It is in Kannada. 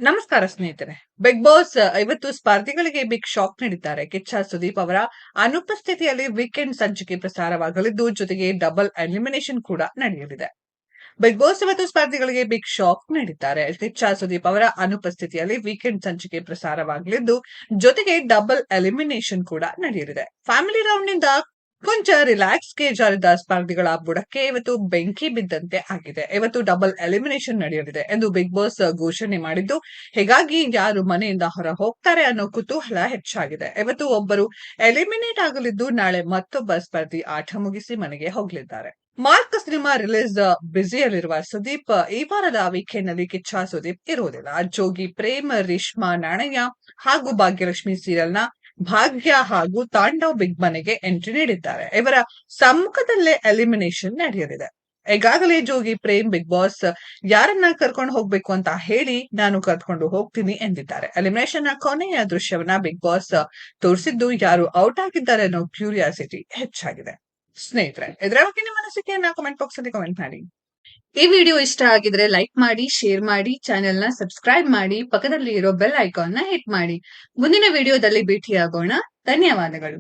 ನಮಸ್ಕಾರ ಸ್ನೇಹಿತರೆ. ಬಿಗ್ ಬಾಸ್ ಇವತ್ತು ಸ್ಪರ್ಧಿಗಳಿಗೆ ಬಿಗ್ ಶಾಕ್ ನೀಡಿದ್ದಾರೆ. ಕಿಚ್ಚ ಸುದೀಪ್ ಅವರ ಅನುಪಸ್ಥಿತಿಯಲ್ಲಿ ವೀಕೆಂಡ್ ಸಂಚಿಕೆ ಪ್ರಸಾರವಾಗಲಿದ್ದು, ಜೊತೆಗೆ ಡಬಲ್ ಎಲಿಮಿನೇಷನ್ ಕೂಡ ನಡೆಯಲಿದೆ. ಬಿಗ್ ಬಾಸ್ ಇವತ್ತು ಸ್ಪರ್ಧಿಗಳಿಗೆ ಬಿಗ್ ಶಾಕ್ ನೀಡಿದ್ದಾರೆ. ಕಿಚ್ಚ ಸುದೀಪ್ ಅವರ ಅನುಪಸ್ಥಿತಿಯಲ್ಲಿ ವೀಕೆಂಡ್ ಸಂಚಿಕೆ ಪ್ರಸಾರವಾಗಲಿದ್ದು, ಜೊತೆಗೆ ಡಬಲ್ ಎಲಿಮಿನೇಷನ್ ಕೂಡ ನಡೆಯಲಿದೆ. ಫ್ಯಾಮಿಲಿ ರೌಂಡ್ ನಿಂದ ಕೊಂಚ ರಿಲ್ಯಾಕ್ಸ್ಗೆ ಜಾರಿದ ಸ್ಪರ್ಧಿಗಳ ಬುಡಕ್ಕೆ ಇವತ್ತು ಬೆಂಕಿ ಬಿದ್ದಂತೆ ಆಗಿದೆ. ಇವತ್ತು ಡಬಲ್ ಎಲಿಮಿನೇಷನ್ ನಡೆಯಲಿದೆ ಎಂದು ಬಿಗ್ ಬಾಸ್ ಘೋಷಣೆ ಮಾಡಿದ್ದು, ಹೀಗಾಗಿ ಯಾರು ಮನೆಯಿಂದ ಹೊರ ಹೋಗ್ತಾರೆ ಅನ್ನೋ ಕುತೂಹಲ ಹೆಚ್ಚಾಗಿದೆ. ಇವತ್ತು ಒಬ್ಬರು ಎಲಿಮಿನೇಟ್ ಆಗಲಿದ್ದು, ನಾಳೆ ಮತ್ತೊಬ್ಬ ಸ್ಪರ್ಧಿ ಆಟ ಮುಗಿಸಿ ಮನೆಗೆ ಹೋಗಲಿದ್ದಾರೆ. ಮಾರ್ಕ್ ಸಿನಿಮಾ ರಿಲೀಸ್ ಬ್ಯುಸಿಯಲ್ಲಿರುವ ಸುದೀಪ್ ಈ ವಾರದ ವೀಕೆಂಡ್ ನಲ್ಲಿ ಕಿಚ್ಚ ಸುದೀಪ್ ಇರುವುದಿಲ್ಲ. ಜೋಗಿ ಪ್ರೇಮ್, ರೇಷ್ಮಾ ನಾಣಯ್ಯ ಹಾಗೂ ಭಾಗ್ಯಲಕ್ಷ್ಮಿ ಸೀರಿಯಲ್ನ ಭಾಗ್ಯ ಹಾಗೂ ತಾಂಡವ್ ಬಿಗ್ ಮನೆಗೆ ಎಂಟ್ರಿ ನೀಡಿದ್ದಾರೆ. ಇವರ ಸಮ್ಮುಖದಲ್ಲೇ ಎಲಿಮಿನೇಷನ್ ನಡೆಯಲಿದೆ. ಈಗಾಗಲೇ ಜೋಗಿ ಪ್ರೇಮ್ ಬಿಗ್ ಬಾಸ್ ಯಾರನ್ನ ಕರ್ಕೊಂಡು ಹೋಗ್ಬೇಕು ಅಂತ ಹೇಳಿ ನಾನು ಕರ್ಕೊಂಡು ಹೋಗ್ತೀನಿ ಎಂದಿದ್ದಾರೆ. ಎಲಿಮಿನೇಷನ್ ನ ಕೊನೆಯ ದೃಶ್ಯವನ್ನ ಬಿಗ್ ಬಾಸ್ ತೋರಿಸಿದ್ದು, ಯಾರು ಔಟ್ ಆಗಿದ್ದಾರೆ ಅನ್ನೋ ಕ್ಯೂರಿಯಾಸಿಟಿ ಹೆಚ್ಚಾಗಿದೆ. ಸ್ನೇಹಿತರೆ, ಇದರ ಬಗ್ಗೆ ನಿಮ್ಮ ಅನಿಸಿಕೆಯನ್ನ ಕಮೆಂಟ್ ಬಾಕ್ಸ್ ಅಲ್ಲಿ ಕಮೆಂಟ್ ಮಾಡಿ. ಈ ವಿಡಿಯೋ ಇಷ್ಟ ಆಗಿದ್ರೆ ಲೈಕ್ ಮಾಡಿ, ಶೇರ್ ಮಾಡಿ, ಚಾನೆಲ್ ನ ಸಬ್ಸ್ಕ್ರೈಬ್ ಮಾಡಿ, ಪಕ್ಕದಲ್ಲಿ ಇರೋ ಬೆಲ್ ಐಕಾನ್ ನ ಹಿಟ್ ಮಾಡಿ. ಮುಂದಿನ ವಿಡಿಯೋದಲ್ಲಿ ಭೇಟಿಯಾಗೋಣ. ಧನ್ಯವಾದಗಳು.